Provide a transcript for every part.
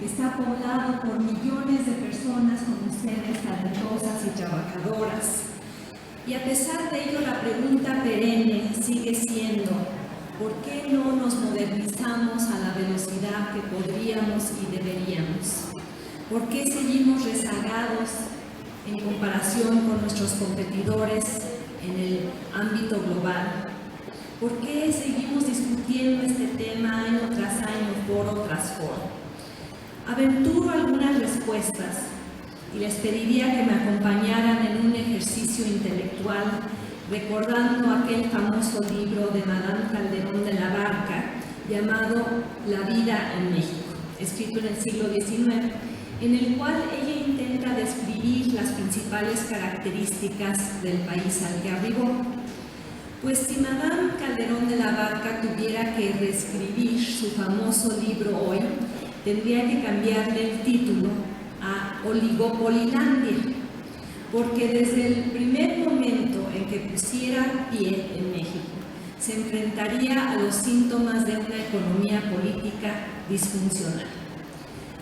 está poblado por millones de personas como ustedes, talentosas y trabajadoras. Y a pesar de ello, la pregunta perenne sigue siendo: ¿por qué no nos modernizamos a la velocidad que podríamos y deberíamos? ¿Por qué seguimos rezagados en comparación con nuestros competidores en el ámbito global? ¿Por qué seguimos discutiendo este tema año tras año, foro tras foro? Aventuro algunas respuestas y les pediría que me acompañaran en un ejercicio intelectual recordando aquel famoso libro de Madame Calderón de la Barca llamado La vida en México, escrito en el siglo XIX, en el cual ella intenta describir las principales características del país al que arribó. Pues si Madame Calderón de la Barca tuviera que reescribir su famoso libro hoy, tendría que cambiarle el título a Oligopolilandia, porque desde el primer momento en que pusiera pie en México, se enfrentaría a los síntomas de una economía política disfuncional.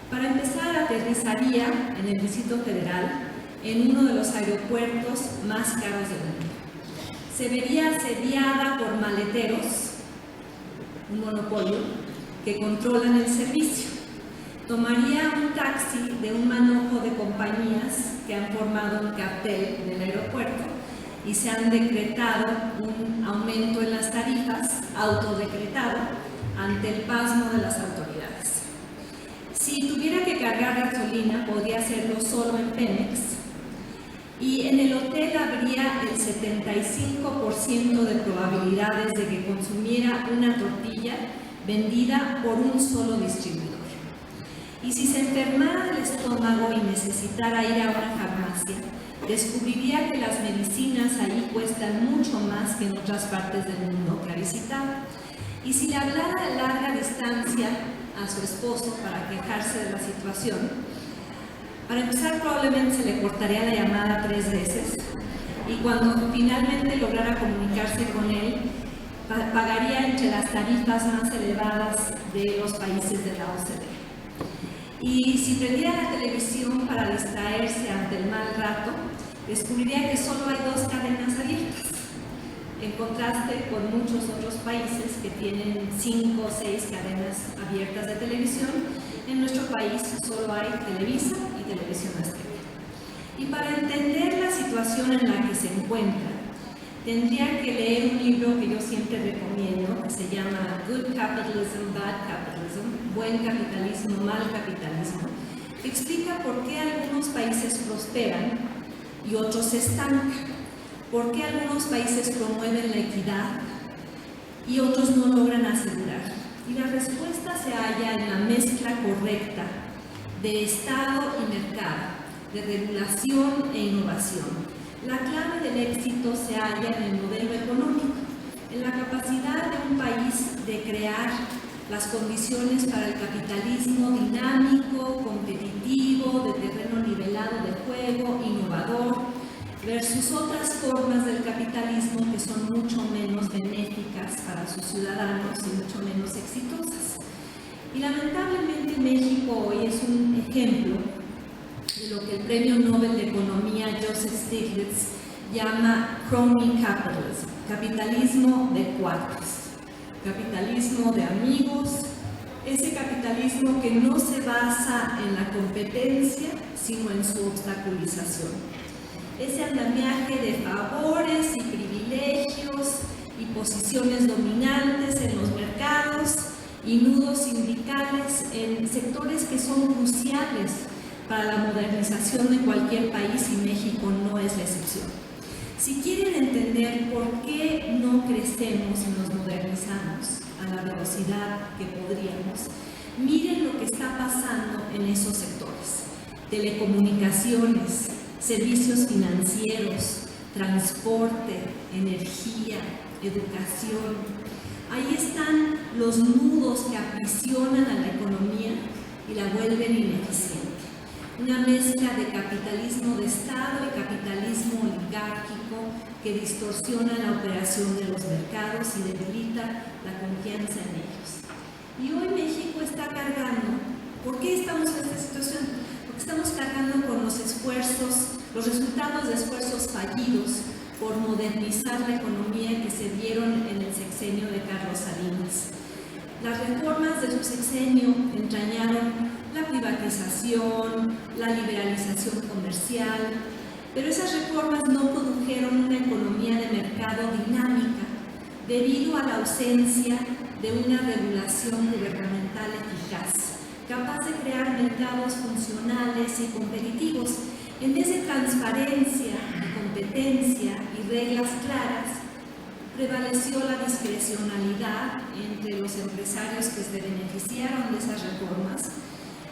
Para empezar, aterrizaría en el Distrito Federal, en uno de los aeropuertos más caros del mundo. Se vería asediada por maleteros, un monopolio, que controlan el servicio. Tomaría un taxi de un manojo de compañías que han formado un cartel en el aeropuerto y se han decretado un aumento en las tarifas, autodecretado, ante el pasmo de las autoridades. Si tuviera que cargar gasolina, podría hacerlo solo en Pemex, y en el hotel habría el 75% de probabilidades de que consumiera una tortilla vendida por un solo distribuidor. Y si se enfermara del estómago y necesitara ir a una farmacia, descubriría que las medicinas ahí cuestan mucho más que en otras partes del mundo que ha visitado. Y si le hablara de larga distancia a su esposo para quejarse de la situación, para empezar probablemente se le cortaría la llamada 3 veces, y cuando finalmente lograra comunicarse con él, pagaría entre las tarifas más elevadas de los países de la OCDE. Y si prendiera la televisión para distraerse ante el mal rato, descubriría que solo hay 2 cadenas abiertas, en contraste con muchos otros países que tienen 5 o 6 cadenas abiertas de televisión. En nuestro país solo hay Televisa y Televisión Azteca. Y para entender la situación en la que se encuentra, tendría que leer un libro que yo siempre recomiendo, que se llama Good Capitalism, Bad Capitalism, Buen Capitalismo, Mal Capitalismo, que explica por qué algunos países prosperan y otros se estancan, por qué algunos países promueven la equidad y otros no logran asegurar. Y la respuesta se halla en la mezcla correcta de Estado y mercado, de regulación e innovación. La clave del éxito se halla en el modelo económico, en la capacidad de un país de crear las condiciones para el capitalismo dinámico, competitivo, de terreno nivelado de juego, innovador, versus otras formas del capitalismo que son mucho menos benéficas para sus ciudadanos y mucho menos exitosas. Y lamentablemente México hoy es un ejemplo de lo que el Premio Nobel de Economía Joseph Stiglitz llama crony capitalism, capitalismo de cuates, capitalismo de amigos, ese capitalismo que no se basa en la competencia, sino en su obstaculización. Ese andamiaje de favores y privilegios y posiciones dominantes en los mercados y nudos sindicales en sectores que son cruciales para la modernización de cualquier país, y México no es la excepción. Si quieren entender por qué no crecemos y nos modernizamos a la velocidad que podríamos, miren lo que está pasando en esos sectores: telecomunicaciones, servicios financieros, transporte, energía, educación. Ahí están los nudos que aprisionan a la economía y la vuelven ineficiente. Una mezcla de capitalismo de Estado y capitalismo oligárquico que distorsiona la operación de los mercados y debilita la confianza en ellos. Y hoy México está cargando ¿Por qué estamos en esta situación? Porque estamos cargando con los resultados de esfuerzos fallidos por modernizar la economía que se dieron en el sexenio de Carlos Salinas. Las reformas de su sexenio entrañaron la privatización, la liberalización comercial, pero esas reformas no produjeron una economía de mercado dinámica debido a la ausencia de una regulación gubernamental eficaz, capaz de crear mercados funcionales y competitivos. En vez de transparencia, competencia y reglas claras, prevaleció la discrecionalidad entre los empresarios que se beneficiaron de esas reformas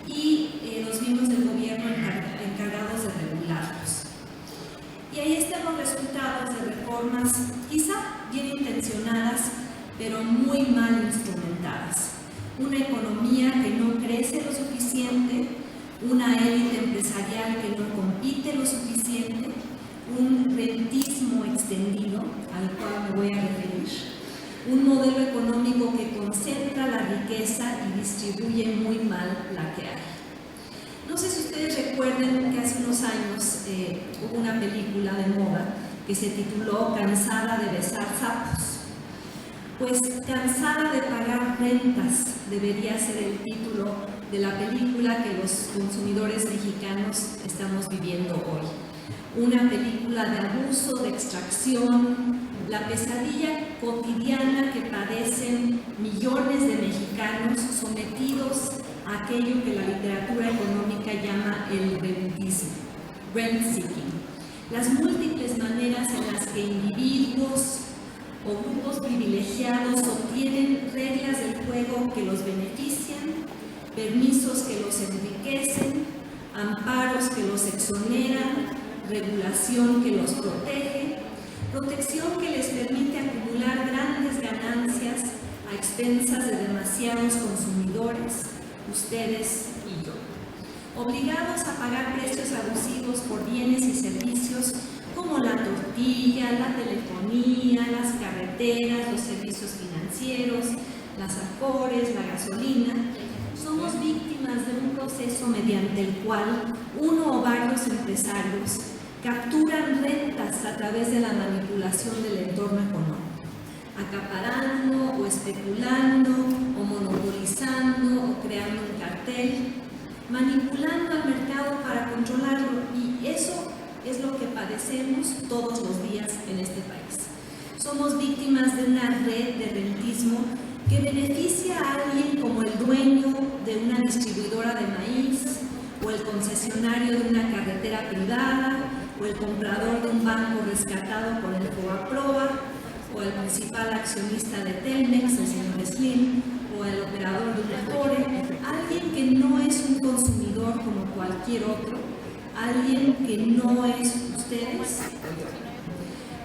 y los miembros del gobierno encargados de regularlos. Y ahí están los resultados de reformas quizá bien intencionadas, pero muy mal instrumentadas. Una economía que no crece lo suficiente, una élite empresarial que no compite lo suficiente, un rentismo extendido, al cual me voy a referir, un modelo económico que concentra la riqueza y distribuye muy mal la que hay. No sé si ustedes recuerden que hace unos años hubo una película de moda que se tituló Cansada de besar sapos. Pues cansada de pagar rentas debería ser el título de la película que los consumidores mexicanos estamos viviendo hoy. Una película de abuso, de extracción, la pesadilla cotidiana que padecen millones de mexicanos sometidos a aquello que la literatura económica llama el rentismo, rent seeking. Las múltiples maneras en las que individuos o grupos privilegiados obtienen reglas del juego que los benefician, permisos que los enriquecen, amparos que los exoneran, regulación que los protege, protección que les permite acumular grandes ganancias a expensas de demasiados consumidores, ustedes y yo, obligados a pagar precios abusivos por bienes y servicios como la tortilla, la telefonía, las carreteras, los servicios financieros, las afores, la gasolina. Somos víctimas de un proceso mediante el cual uno o varios empresarios capturan rentas a través de la manipulación del entorno económico, acaparando o especulando o monopolizando o creando un cartel, manipulando al mercado para controlarlo, y eso es lo que padecemos todos los días en este país. Somos víctimas de una red de rentismo que beneficia a alguien como el dueño de una distribuidora de maíz, o el concesionario de una carretera privada, o el comprador de un banco rescatado por el Fobaproa, o el principal accionista de Telmex, el señor Slim, o el operador de una Afore, alguien que no es un consumidor como cualquier otro, alguien que no es ustedes o yo.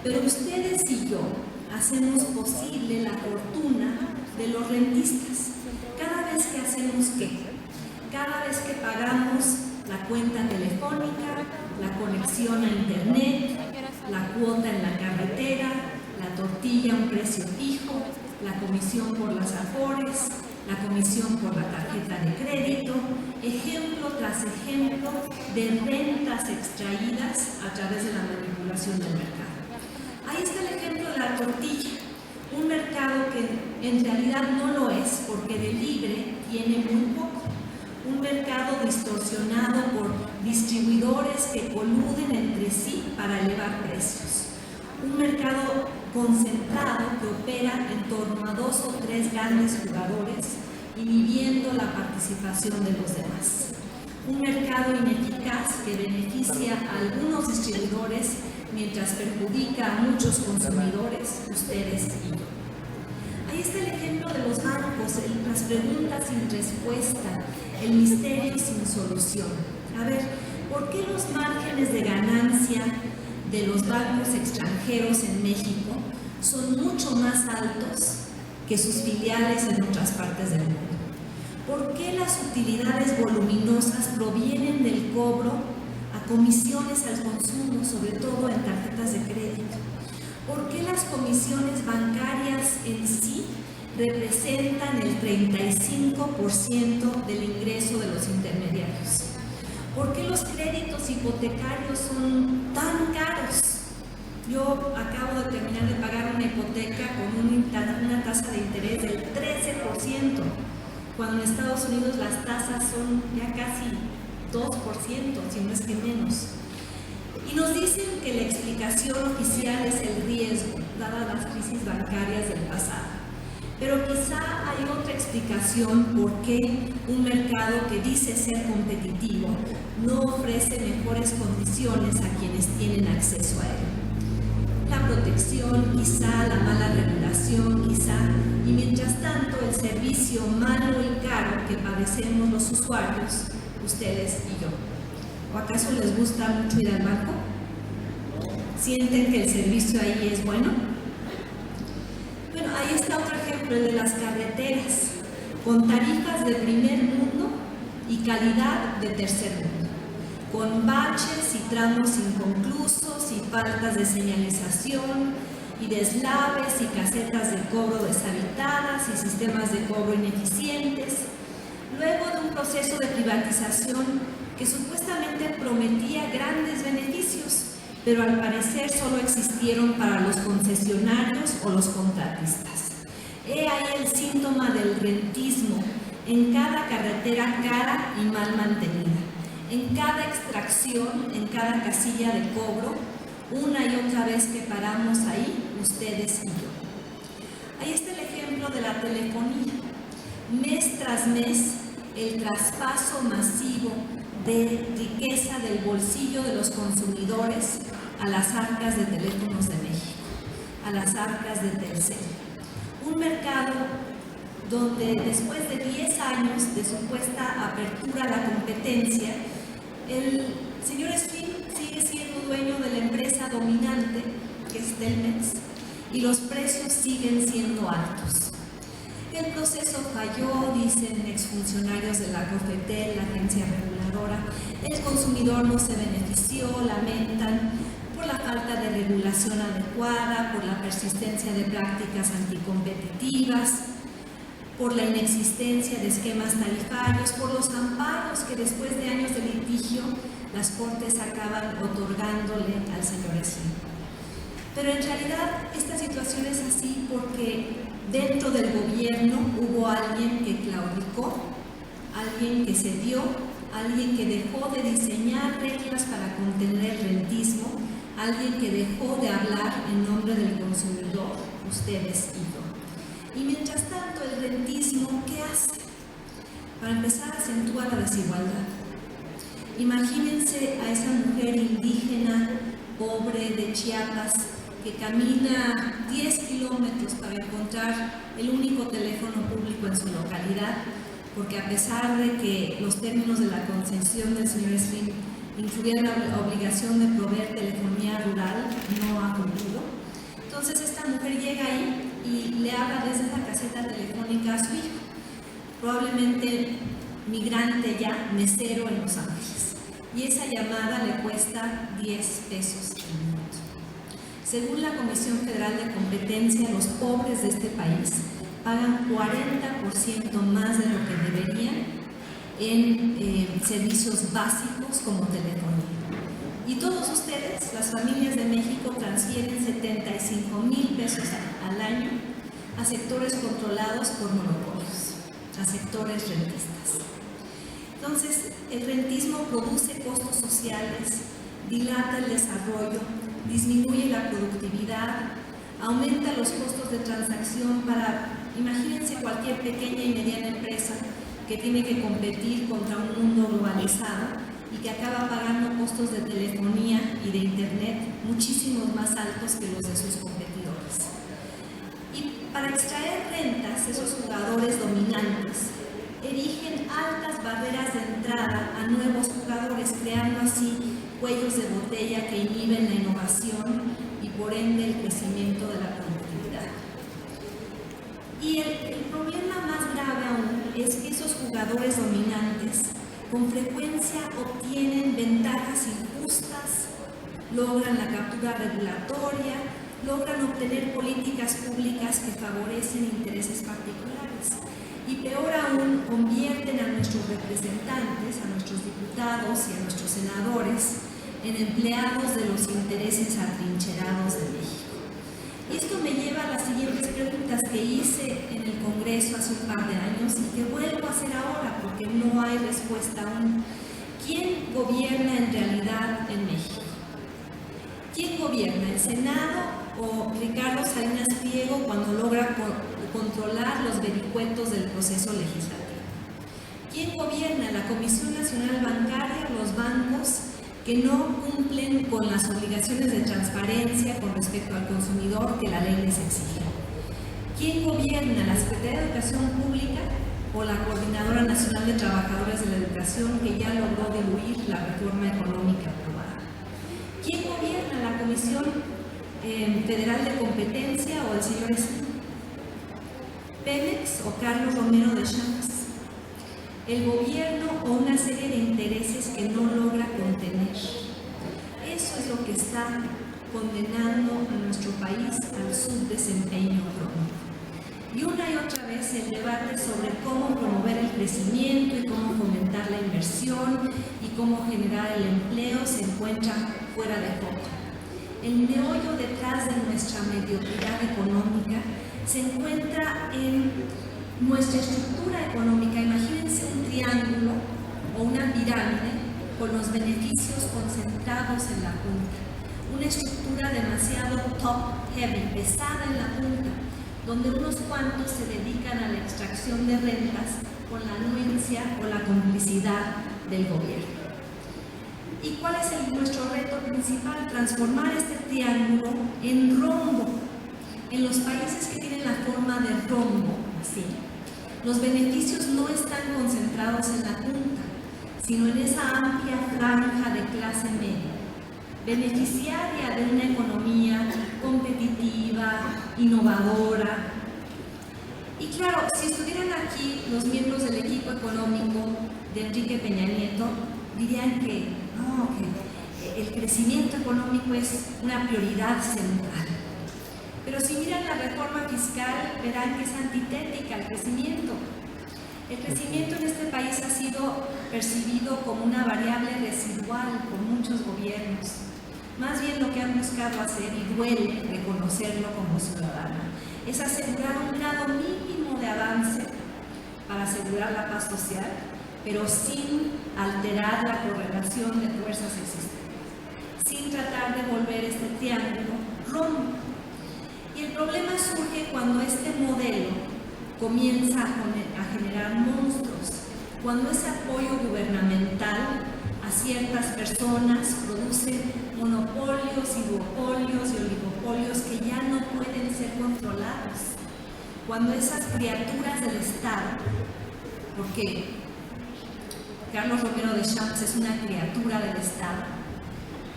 Pero ustedes y yo hacemos posible la fortuna de los rentistas. Cada vez que hacemos ¿qué? Cada vez que pagamos la cuenta telefónica, la conexión a internet, la cuota en la carretera, la tortilla a un precio fijo, la comisión por las afores, la comisión por la tarjeta de crédito, ejemplo tras ejemplo de rentas extraídas a través de la manipulación del mercado. Ahí está el ejemplo de la tortilla, un mercado que en realidad no lo es porque de libre tiene muy poco, un mercado distorsionado por distribuidores que coluden entre sí para elevar precios, un mercado concentrado que opera en torno a 2 o 3 grandes jugadores, inhibiendo la participación de los demás. Un mercado ineficaz que beneficia a algunos distribuidores mientras perjudica a muchos consumidores, ustedes y yo. Ahí está el ejemplo de los bancos, las preguntas sin respuesta, el misterio sin solución. A ver, ¿por qué los márgenes de ganancia de los bancos extranjeros en México son mucho más altos que sus filiales en otras partes del mundo? ¿Por qué las utilidades voluminosas provienen del cobro a comisiones al consumo, sobre todo en tarjetas de crédito? ¿Por qué las comisiones bancarias en sí representan el 35% del ingreso de los intermediarios. ¿Por qué los créditos hipotecarios son tan caros? Yo acabo de terminar de pagar una hipoteca con una tasa de interés del 13%, cuando en Estados Unidos las tasas son ya casi 2%, si no es que menos. Y nos dicen que la explicación oficial es el riesgo, dadas las crisis bancarias del pasado. Pero quizá hay otra explicación por qué un mercado que dice ser competitivo no ofrece mejores condiciones a quienes tienen acceso a él. La protección, quizá, la mala regulación, quizá, y mientras tanto el servicio malo y caro que padecemos los usuarios, ustedes y yo. ¿O acaso les gusta mucho ir al banco? ¿Sienten que el servicio ahí es bueno? Bueno, ahí está otro ejemplo, el de las carreteras, con tarifas de primer mundo y calidad de tercer mundo, con baches y tramos inconclusos y faltas de señalización y deslaves y casetas de cobro deshabitadas y sistemas de cobro ineficientes, luego de un proceso de privatización que supuestamente prometía grandes beneficios, pero al parecer solo existieron para los concesionarios o los contratistas. He ahí el síntoma del rentismo en cada carretera cara y mal mantenida, en cada extracción, en cada casilla de cobro, una y otra vez que paramos ahí, ustedes y yo. Ahí está el ejemplo de la telefonía. Mes tras mes, el traspaso masivo de riqueza del bolsillo de los consumidores a las arcas de Teléfonos de México, a las arcas de Telcel. Un mercado donde después de 10 años de supuesta apertura a la competencia, el señor Slim sigue siendo dueño de la empresa dominante, que es Telmex, y los precios siguen siendo altos. El proceso falló, dicen exfuncionarios de la COFETEL, la agencia reguladora. El consumidor no se benefició, lamentan, por la falta de regulación adecuada, por la persistencia de prácticas anticompetitivas, por la inexistencia de esquemas tarifarios, por los amparos que después de años de litigio las Cortes acaban otorgándole al señor Slim. Pero en realidad esta situación es así porque dentro del gobierno hubo alguien que claudicó, alguien que cedió, alguien que dejó de diseñar reglas para contener el rentismo, alguien que dejó de hablar en nombre del consumidor, ustedes y yo. Y mientras tanto, el rentismo, ¿qué hace? Para empezar, acentúa la desigualdad. Imagínense a esa mujer indígena, pobre, de Chiapas, que camina 10 kilómetros para encontrar el único teléfono público en su localidad, porque a pesar de que los términos de la concesión del señor Slim incluían la obligación de proveer telefonía rural, no ha cumplido. Entonces esta mujer llega ahí y le habla desde la caseta telefónica a su hijo, probablemente migrante ya, mesero en Los Ángeles, y esa llamada le cuesta 10 pesos al minuto. Según la Comisión Federal de Competencia, los pobres de este país pagan 40% más de lo que deberían en servicios básicos como telefonía. Y todos ustedes, las familias de México, transfieren 75,000 pesos al año a sectores controlados por monopolios, a sectores rentistas. Entonces, el rentismo produce costos sociales, dilata el desarrollo, disminuye la productividad, aumenta los costos de transacción para, imagínense, cualquier pequeña y mediana empresa que tiene que competir contra un mundo globalizado y que acaba pagando costos de telefonía y de internet muchísimos más altos que los de sus competidores. Y para extraer rentas, esos jugadores dominantes erigen altas barreras de entrada a nuevos jugadores, creando así cuellos de botella que inhiben la innovación y por ende el crecimiento de la productividad. Y el problema más grave aún es que esos jugadores dominantes con frecuencia obtienen ventajas injustas, logran la captura regulatoria logran obtener políticas públicas que favorecen intereses particulares y peor aún convierten a nuestros representantes, a nuestros diputados y a nuestros senadores en empleados de los intereses atrincherados de México. Y esto me lleva a las siguientes preguntas que hice en el Congreso hace un par de años y que vuelvo a hacer ahora porque no hay respuesta aún. ¿Quién gobierna en realidad en México? ¿Quién gobierna? ¿El Senado o Ricardo Salinas Pliego cuando logra controlar los vericuetos del proceso legislativo? ¿Quién gobierna? ¿La Comisión Nacional Bancaria, los bancos que no cumplen con las obligaciones de transparencia con respecto al consumidor que la ley les exige? ¿Quién gobierna? ¿La Secretaría de Educación Pública o la Coordinadora Nacional de Trabajadores de la Educación que ya logró diluir la reforma económica aprobada? ¿Quién gobierna? ¿La Comisión Federal de Competencia o el señor Pemex o Carlos Romero de Champs? El gobierno o una serie de intereses que no logra contener. Eso es lo que está condenando a nuestro país al subdesempeño crónico. Y una y otra vez el debate sobre cómo promover el crecimiento y cómo fomentar la inversión y cómo generar el empleo se encuentra fuera de foco. El meollo detrás de nuestra mediocridad económica se encuentra en nuestra estructura económica. Imagínense un triángulo o una pirámide con los beneficios concentrados en la punta. Una estructura demasiado top-heavy, pesada en la punta, donde unos cuantos se dedican a la extracción de rentas con la anuencia o la complicidad del gobierno. ¿Y cuál es nuestro reto principal? Transformar este triángulo en rombo. En los países que tienen la forma de rombo, así, los beneficios no están concentrados en la punta, sino en esa amplia franja de clase media, beneficiaria de una economía competitiva, innovadora. Y claro, si estuvieran aquí los miembros del equipo económico de Enrique Peña Nieto, dirían que no, que el crecimiento económico es una prioridad central. Pero si miran la reforma fiscal, verán que es antitética al crecimiento. El crecimiento en este país ha sido percibido como una variable residual por muchos gobiernos. Más bien lo que han buscado hacer, y duele reconocerlo como ciudadana, es asegurar un grado mínimo de avance para asegurar la paz social, pero sin alterar la correlación de fuerzas existentes, sin tratar de volver este triángulo rombo. Y el problema surge cuando este modelo comienza a generar monstruos, cuando ese apoyo gubernamental a ciertas personas produce monopolios y duopolios y oligopolios que ya no pueden ser controlados, cuando esas criaturas del Estado, porque Carlos Romero de Champs es una criatura del Estado,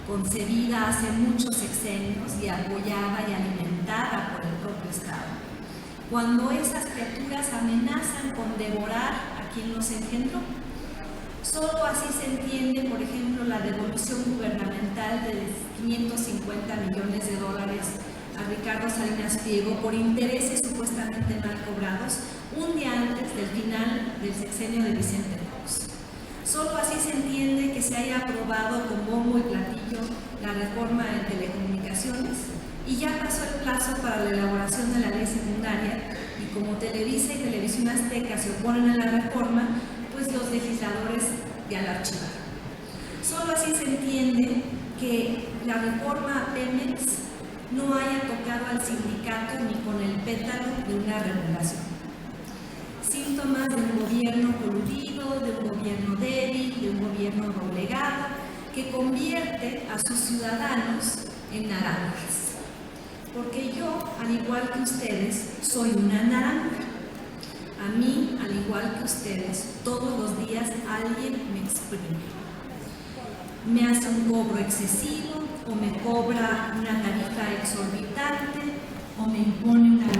concebida hace muchos sexenios y apoyada y alimentada por el propio Estado. Cuando esas criaturas amenazan con devorar a quien los engendró, solo así se entiende, por ejemplo, la devolución gubernamental de 550 millones de dólares a Ricardo Salinas Pliego por intereses supuestamente mal cobrados un día antes del final del sexenio de Vicente Fox. Solo así se entiende que se haya aprobado con bombo y platillo la reforma en telecomunicaciones y ya pasó el plazo para la elaboración de la ley secundaria y como Televisa y Televisión Azteca se oponen a la reforma, pues los legisladores ya la archivaron. Solo así se entiende que la reforma Pemex no haya tocado al sindicato ni con el pétalo de una regulación. Síntomas de un gobierno coludido, de un gobierno débil, de un gobierno doblegado, que convierte a sus ciudadanos en naranjas. Porque yo, al igual que ustedes, soy una naranja. A mí, al igual que ustedes, todos los días alguien me exprime. Me hace un cobro excesivo, o me cobra una tarifa exorbitante, o me impone una